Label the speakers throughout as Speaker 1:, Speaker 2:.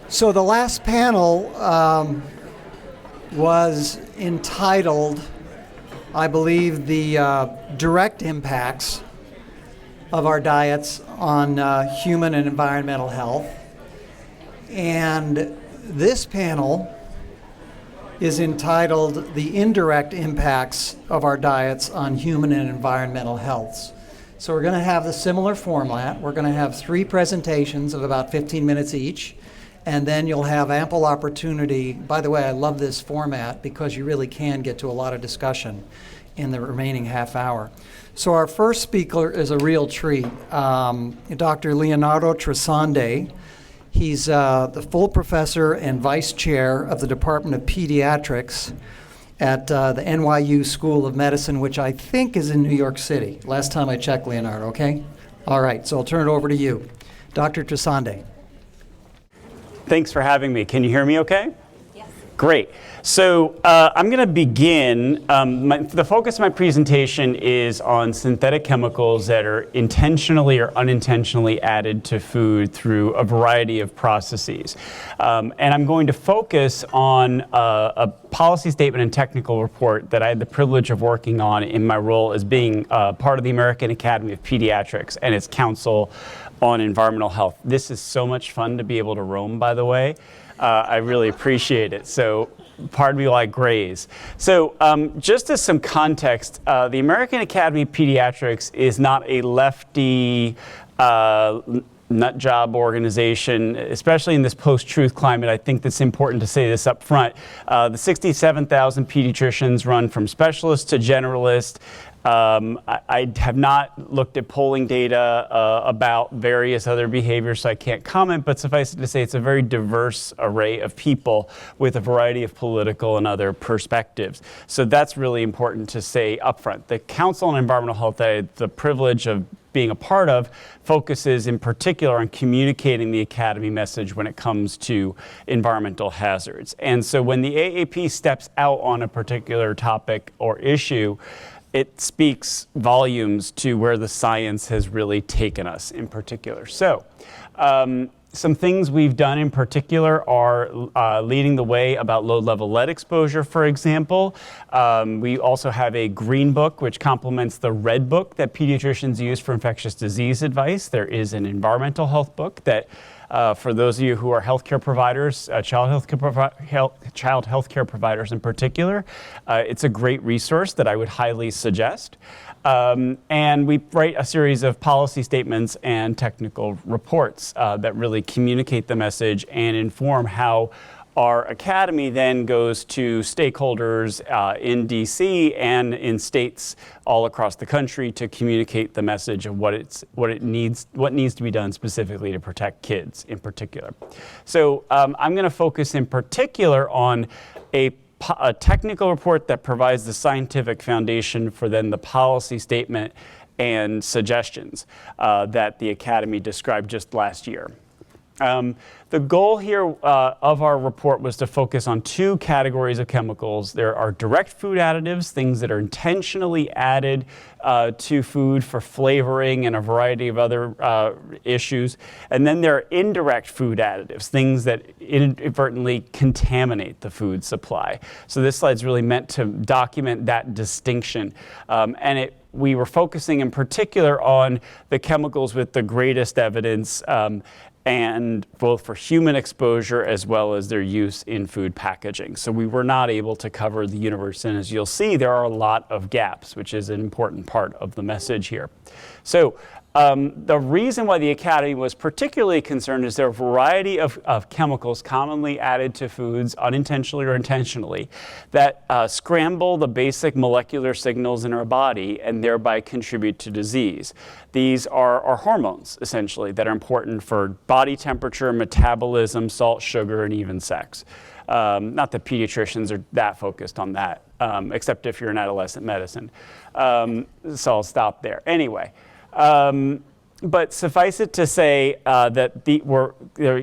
Speaker 1: So the last panel was entitled, I believe, the direct impacts of our diets on human and environmental health. And this panel is entitled The Indirect Impacts of Our Diets on Human and Environmental Health. So we're going to have the similar format. We're going to have 3 presentations of about 15 minutes each, and then you'll have ample opportunity. By the way, I love this format because you really can get to a lot of discussion in the remaining half hour. So our first speaker is a real treat, Dr. Leonardo Trasande. He's the full professor and vice chair of the Department of Pediatrics at the NYU School of Medicine, which I think is in New York City. Last time I checked, Leonardo, okay? All right, so I'll turn it over to you. Dr. Trasande.
Speaker 2: Thanks for having me. Can you hear me okay? Yes. Great. So I'm going to begin. The focus of my presentation is on synthetic chemicals that are intentionally or unintentionally added to food through a variety of processes. And I'm going to focus on a policy statement and technical report that I had the privilege of working on in my role as being part of the American Academy of Pediatrics and its Council on Environmental Health. This is so much fun to be able to roam, by the way. I really appreciate it. So pardon me while I graze. So just as some context, the American Academy of Pediatrics is not a lefty nut job organization, especially in this post-truth climate. I think that's important to say this up front. The 67,000 pediatricians run from specialists to generalists. I have not looked at polling data about various other behaviors, so I can't comment, but suffice it to say it's a very diverse array of people with a variety of political and other perspectives. So that's really important to say up front. The Council on Environmental Health that I had the privilege of being a part of focuses in particular on communicating the Academy message when it comes to environmental hazards. And so when the AAP steps out on a particular topic or issue, it speaks volumes to where the science has really taken us in particular. So some things we've done in particular are leading the way about low-level lead exposure, for example. We also have a green book, which complements the red book that pediatricians use for infectious disease advice. There is an environmental health book that for those of you who are healthcare providers, child healthcare providers in particular, it's a great resource that I would highly suggest. And we write a series of policy statements and technical reports that really communicate the message and inform how our academy then goes to stakeholders in DC and in states all across the country to communicate the message of what needs to be done specifically to protect kids in particular. So I'm going to focus in particular on a technical report that provides the scientific foundation for then the policy statement and suggestions that the Academy described just last year. The goal here of our report was to focus on 2 categories of chemicals. There are direct food additives, things that are intentionally added to food for flavoring and a variety of other issues. And then there are indirect food additives, things that inadvertently contaminate the food supply. So this slide's really meant to document that distinction. We were focusing in particular on the chemicals with the greatest evidence and both for human exposure as well as their use in food packaging. So we were not able to cover the universe, and as you'll see, there are a lot of gaps, which is an important part of the message here. So the reason why the Academy was particularly concerned is there are a variety of chemicals commonly added to foods, unintentionally or intentionally, that scramble the basic molecular signals in our body and thereby contribute to disease. These are hormones, essentially, that are important for body temperature, metabolism, salt, sugar, and even sex. Not that pediatricians are that focused on that, except if you're in adolescent medicine. So I'll stop there. Anyway. But suffice it to say that the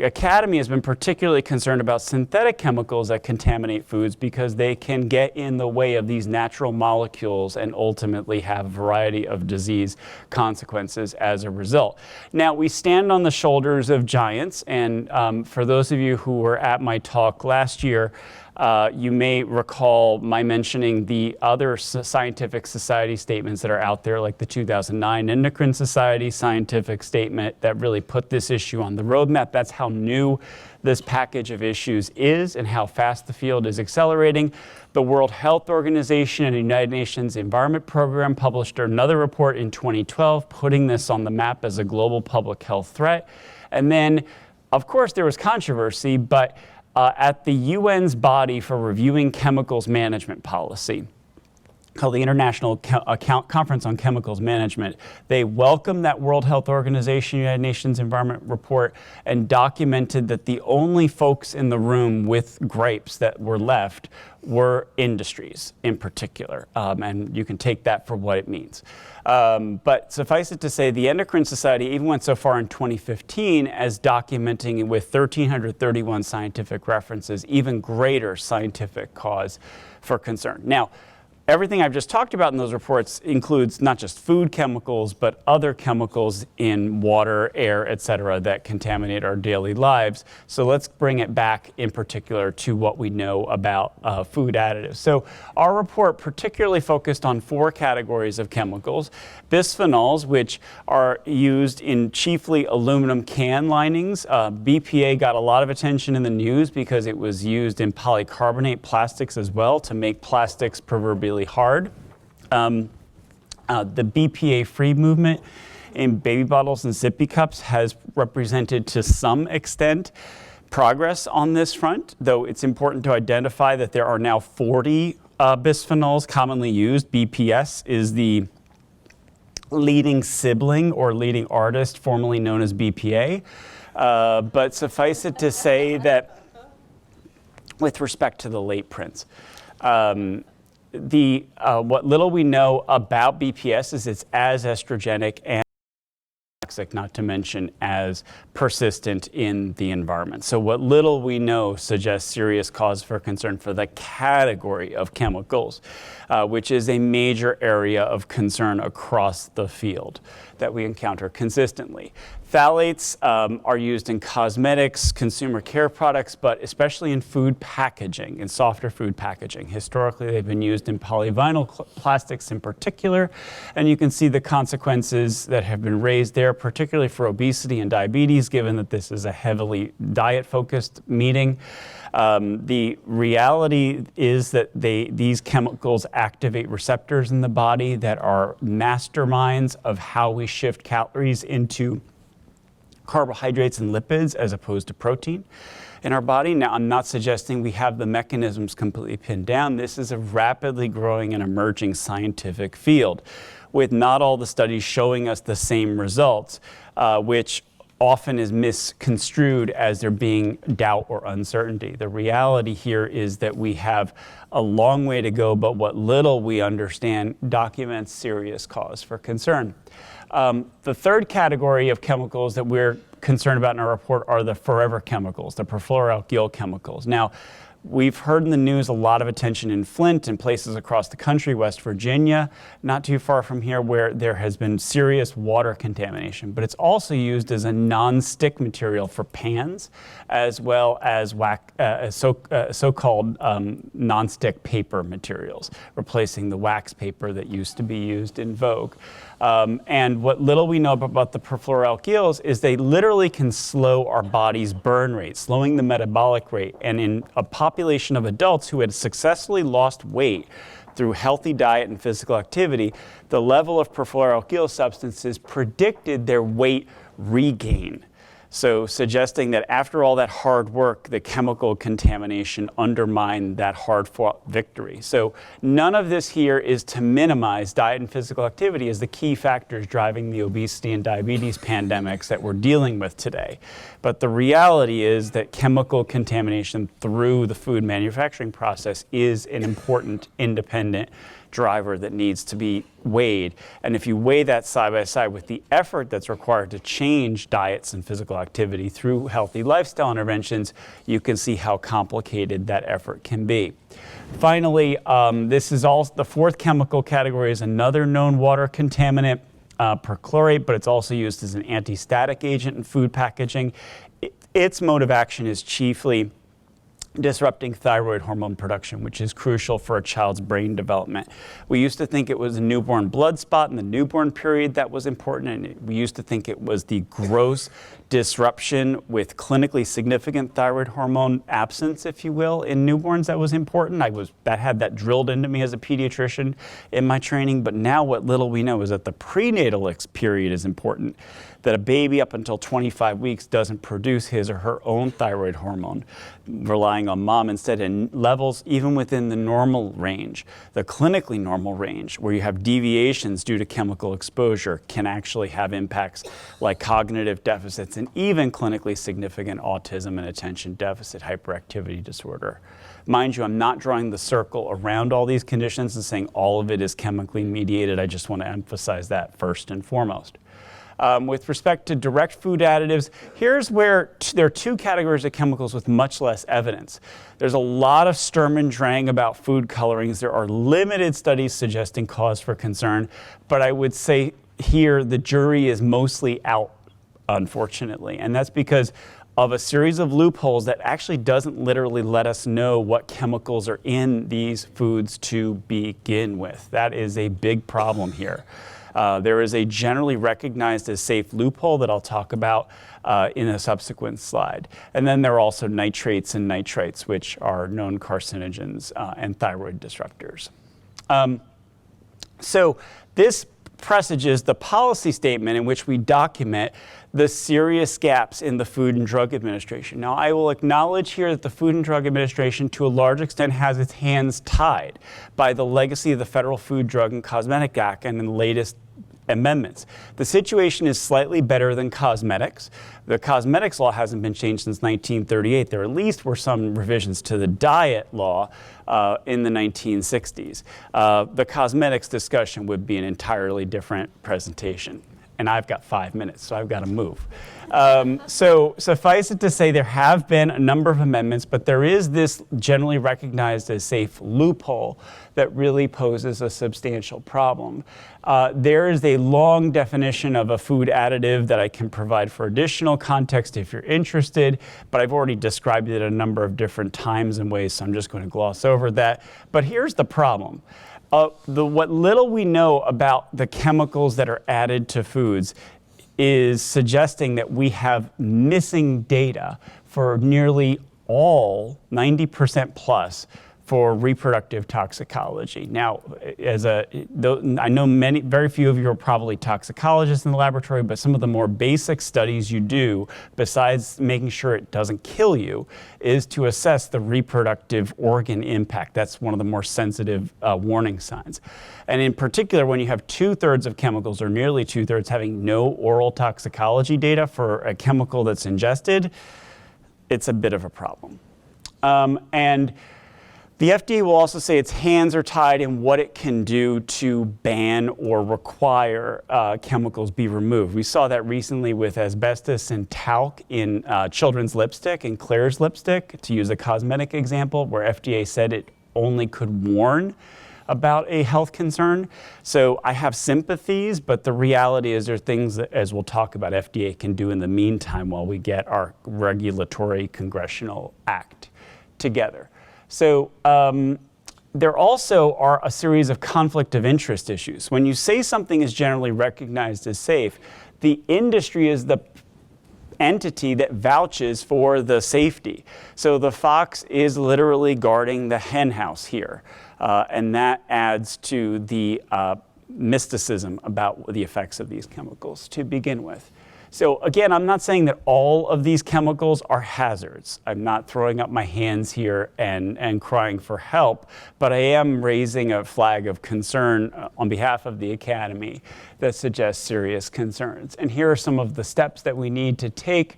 Speaker 2: Academy has been particularly concerned about synthetic chemicals that contaminate foods because they can get in the way of these natural molecules and ultimately have a variety of disease consequences as a result. Now, we stand on the shoulders of giants, and for those of you who were at my talk last year, you may recall my mentioning the other scientific society statements that are out there, like the 2009 Endocrine Society scientific statement that really put this issue on the roadmap. That's how new this package of issues is and how fast the field is accelerating. The World Health Organization and the United Nations Environment Program published another report in 2012, putting this on the map as a global public health threat. And then, of course, there was controversy, but at the UN's body for reviewing chemicals management policy, called the International Conference on Chemicals Management, they welcomed that World Health Organization, United Nations Environment Report, and documented that the only folks in the room with gripes that were left were industries in particular, and you can take that for what it means. But suffice it to say, the Endocrine Society even went so far in 2015 as documenting with 1,331 scientific references, even greater scientific cause for concern. Now, everything I've just talked about in those reports includes not just food chemicals, but other chemicals in water, air, et cetera, that contaminate our daily lives. So let's bring it back in particular to what we know about food additives. So our report particularly focused on 4 categories of chemicals. Bisphenols, which are used in chiefly aluminum can linings. BPA got a lot of attention in the news because it was used in polycarbonate plastics as well to make plastics proverbially hard. The BPA-free movement in baby bottles and sippy cups has represented to some extent progress on this front, though it's important to identify that there are now 40 bisphenols commonly used. BPS is the leading sibling or leading artist formerly known as BPA. But suffice it to say that with respect to the late prince, what little we know about BPS is it's as estrogenic and toxic, not to mention as persistent in the environment. So what little we know suggests serious cause for concern for the category of chemicals, which is a major area of concern across the field that we encounter consistently. Phthalates are used in cosmetics, consumer care products, but especially in food packaging, in softer food packaging. Historically, they've been used in polyvinyl plastics in particular, and you can see the consequences that have been raised there, particularly for obesity and diabetes, given that this is a heavily diet-focused meeting. The reality is that these chemicals activate receptors in the body that are masterminds of how we shift calories into carbohydrates and lipids as opposed to protein in our body. Now, I'm not suggesting we have the mechanisms completely pinned down. This is a rapidly growing and emerging scientific field with not all the studies showing us the same results, which often is misconstrued as there being doubt or uncertainty. The reality here is that we have a long way to go, but what little we understand documents serious cause for concern. The third category of chemicals that we're concerned about in our report are the forever chemicals, the perfluoroalkyl chemicals. Now, we've heard in the news a lot of attention in Flint and places across the country, West Virginia, not too far from here, where there has been serious water contamination. But it's also used as a non-stick material for pans, as well as so-called non-stick paper materials, replacing the wax paper that used to be used in vogue. And what little we know about the perfluoroalkyls is they literally can slow our body's burn rate, slowing the metabolic rate. And in a population of adults who had successfully lost weight through healthy diet and physical activity, the level of perfluoroalkyl substances predicted their weight regain. So suggesting that after all that hard work, the chemical contamination undermined that hard-fought victory. So none of this here is to minimize diet and physical activity as the key factors driving the obesity and diabetes pandemics that we're dealing with today. But the reality is that chemical contamination through the food manufacturing process is an important independent driver that needs to be weighed. And if you weigh that side by side with the effort that's required to change diets and physical activity through healthy lifestyle interventions, you can see how complicated that effort can be. Finally, this is also the fourth chemical category is another known water contaminant, perchlorate, but it's also used as an anti-static agent in food packaging. Its mode of action is chiefly disrupting thyroid hormone production, which is crucial for a child's brain development. We used to think it was a newborn blood spot in the newborn period that was important, and we used to think it was the gross disruption with clinically significant thyroid hormone absence, if you will, in newborns that was important. I had that drilled into me as a pediatrician in my training, but now what little we know is that the prenatal period is important, that a baby up until 25 weeks doesn't produce his or her own thyroid hormone, relying on mom instead, and levels even within the normal range, the clinically normal range, where you have deviations due to chemical exposure, can actually have impacts like cognitive deficits and even clinically significant autism and attention deficit hyperactivity disorder. Mind you, I'm not drawing the circle around all these conditions and saying all of it is chemically mediated. I just want to emphasize that first and foremost. With respect to direct food additives, here's where there are two categories of chemicals with much less evidence. There's a lot of sturm and drang about food colorings. There are limited studies suggesting cause for concern, but I would say here the jury is mostly out, unfortunately, and that's because of a series of loopholes that actually doesn't literally let us know what chemicals are in these foods to begin with. That is a big problem here. There is a generally recognized as safe loophole that I'll talk about in a subsequent slide. And then there are also nitrates and nitrites, which are known carcinogens and thyroid disruptors. So this presages the policy statement in which we document the serious gaps in the Food and Drug Administration. Now, I will acknowledge here that the Food and Drug Administration, to a large extent, has its hands tied by the legacy of the Federal Food, Drug, and Cosmetic Act and the latest amendments. The situation is slightly better than cosmetics. The cosmetics law hasn't been changed since 1938. There at least were some revisions to the diet law in the 1960s. The cosmetics discussion would be an entirely different presentation. And I've got 5 minutes, so I've got to move. So suffice it to say, there have been a number of amendments, but there is this generally recognized as safe loophole that really poses a substantial problem. There is a long definition of a food additive that I can provide for additional context if you're interested, but I've already described it a number of different times and ways, so I'm just going to gloss over that. But here's the problem. What little we know about the chemicals that are added to foods is suggesting that we have missing data for nearly all, 90% plus, for reproductive toxicology. Now, I know very few of you are probably toxicologists in the laboratory, but some of the more basic studies you do, besides making sure it doesn't kill you, is to assess the reproductive organ impact. That's one of the more sensitive warning signs. And in particular, when you have 2/3 of chemicals, or nearly 2/3, having no oral toxicology data for a chemical that's ingested, it's a bit of a problem. And the FDA will also say its hands are tied in what it can do to ban or require chemicals be removed. We saw that recently with asbestos and talc in children's lipstick and Claire's lipstick, to use a cosmetic example, where FDA said it only could warn about a health concern. So I have sympathies, but the reality is there are things that, as we'll talk about, FDA can do in the meantime while we get our regulatory congressional act together. So there also are a series of conflict of interest issues. When you say something is generally recognized as safe, the industry is the entity that vouches for the safety. So the fox is literally guarding the hen house here, and that adds to the mysticism about the effects of these chemicals to begin with. So again, I'm not saying that all of these chemicals are hazards. I'm not throwing up my hands here and crying for help, but I am raising a flag of concern on behalf of the Academy that suggests serious concerns. And here are some of the steps that we need to take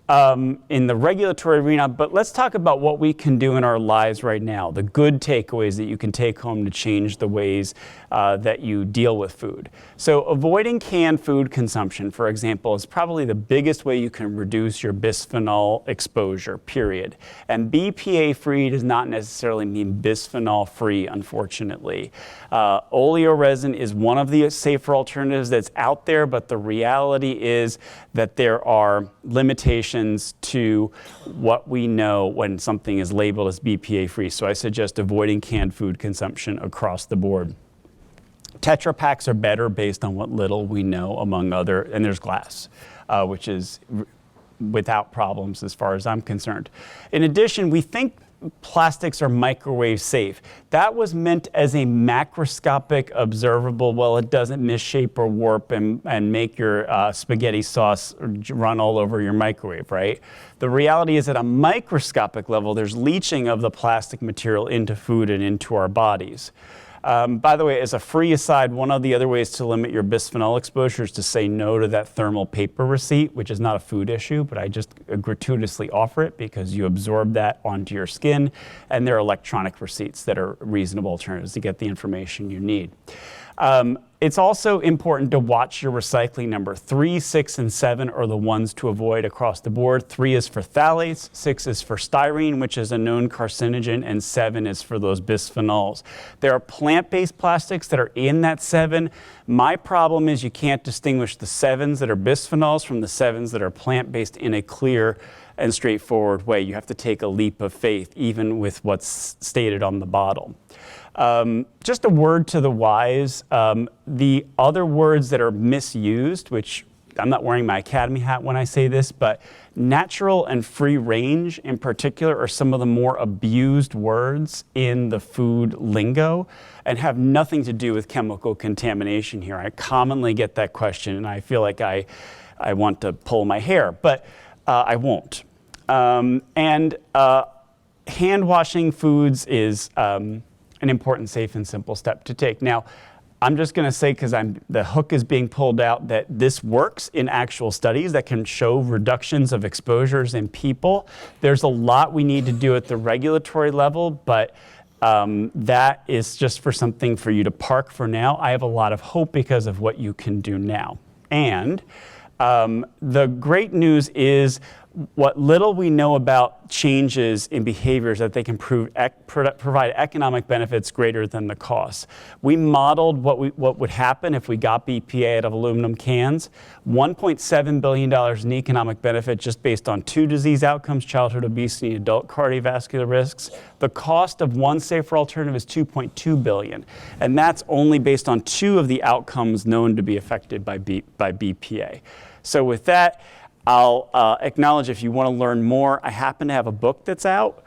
Speaker 2: in the regulatory arena, but let's talk about what we can do in our lives right now, the good takeaways that you can take home to change the ways that you deal with food. So avoiding canned food consumption, for example, is probably the biggest way you can reduce your bisphenol exposure, period. And BPA-free does not necessarily mean bisphenol-free, unfortunately. Oleoresin is one of the safer alternatives that's out there, but the reality is that there are limitations to what we know when something is labeled as BPA-free. So I suggest avoiding canned food consumption across the board. Tetra Paks are better based on what little we know, among other, and there's glass, which is without problems as far as I'm concerned. In addition, we think plastics are microwave safe. That was meant as a macroscopic observable, well, it doesn't misshape or warp and make your spaghetti sauce run all over your microwave, right? The reality is at a microscopic level, there's leaching of the plastic material into food and into our bodies. By the way, as a free aside, one of the other ways to limit your bisphenol exposure is to say no to that thermal paper receipt, which is not a food issue, but I just gratuitously offer it because you absorb that onto your skin, and there are electronic receipts that are reasonable alternatives to get the information you need. It's also important to watch your recycling number. 3, 6, and 7 are the ones to avoid across the board. 3 is for phthalates, 6 is for styrene, which is a known carcinogen, and 7 is for those bisphenols. There are plant-based plastics that are in that 7. My problem is you can't distinguish the 7s that are bisphenols from the 7s that are plant-based in a clear and straightforward way. You have to take a leap of faith, even with what's stated on the bottle. Just a word to the wise. The other words that are misused, which I'm not wearing my Academy hat when I say this, but natural and free range in particular are some of the more abused words in the food lingo and have nothing to do with chemical contamination here. I commonly get that question and I feel like I want to pull my hair, but I won't. Hand washing foods is an important, safe, and simple step to take. Now, I'm just going to say, because the hook is being pulled out, that this works in actual studies that can show reductions of exposures in people. There's a lot we need to do at the regulatory level, but that is just something for you to park for now. I have a lot of hope because of what you can do now. And the great news is what little we know about changes in behaviors that they can provide economic benefits greater than the costs. We modeled what would happen if we got BPA out of aluminum cans. $1.7 billion in economic benefit just based on 2 disease outcomes, childhood obesity and adult cardiovascular risks. The cost of one safer alternative is $2.2 billion. And that's only based on 2 of the outcomes known to be affected by BPA. So with that, I'll acknowledge if you want to learn more, I happen to have a book that's out.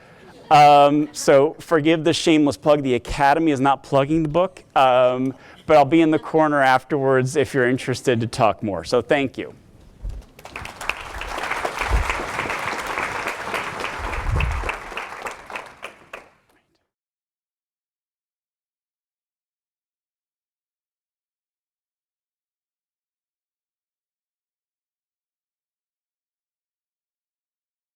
Speaker 2: So forgive the shameless plug. The Academy is not plugging the book, but I'll be in the corner afterwards if you're interested to talk more. So thank you.